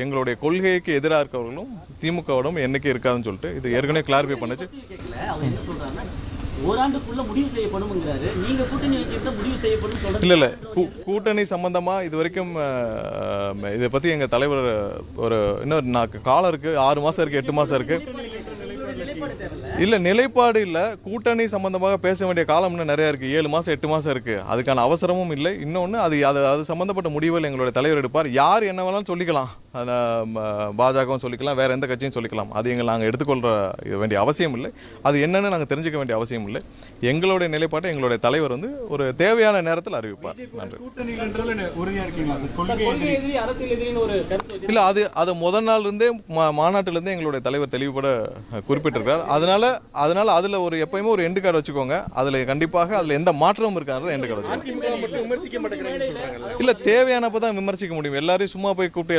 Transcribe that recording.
எங்களுடைய கொள்கைக்கு எதிராக இருக்கிறவர்களும் திமுகவோடும் என்னைக்கு இருக்காதுன்னு சொல்லிட்டு இது ஏற்கனவே கிளாரிஃபை பண்ணுச்சு. இல்லை கூட்டணி சம்பந்தமாக இது வரைக்கும் இதை பற்றி எங்கள் தலைவர் ஒரு இன்னும் காலம் இருக்குது, 6 மாதம் இருக்குது, 8 மாதம் இருக்குது. இல்லை நிலைப்பாடு இல்லை, கூட்டணி சம்பந்தமாக பேச வேண்டிய காலம் இன்னும் நிறையா இருக்குது. 7 மாதம் 8 மாதம் இருக்குது. அதுக்கான அவசரமும் இல்லை. இன்னொன்று அது சம்மந்தப்பட்ட முடிவுகள் எங்களுடைய தலைவர் எடுப்பார். யார் என்ன வேணாலும் சொல்லிக்கலாம், பாஜகவும் சொல்லிக்கலாம், வேறு எந்த கட்சியும் சொல்லிக்கலாம். அது நாங்கள் எடுத்துக்கொள்கிற வேண்டிய அவசியம் இல்லை. அது என்னன்னு நாங்கள் தெரிஞ்சுக்க வேண்டிய அவசியம் இல்லை. எங்களுடைய நிலைப்பாட்டை எங்களுடைய தலைவர் ஒரு தேவையான நேரத்தில் அறிவிப்பார். நன்றி. இல்லை அது முதல் நாள்லேருந்தே மாநாட்டிலேருந்தே எங்களுடைய தலைவர் தெளிவுபட குறிப்பிட்டிருக்கார். அதனால அதில் எப்பயுமே ஒரு எண்டு கார்டு வச்சுக்கோங்க. அதில் கண்டிப்பாக அதில் எந்த மாற்றமும் இருக்காது. எண்டு கார்டு வச்சுக்கோங்க. இல்லை தேவையானப்போ தான் விமர்சிக்க முடியும். எல்லாரையும் சும்மா போய் கூப்பிட்டு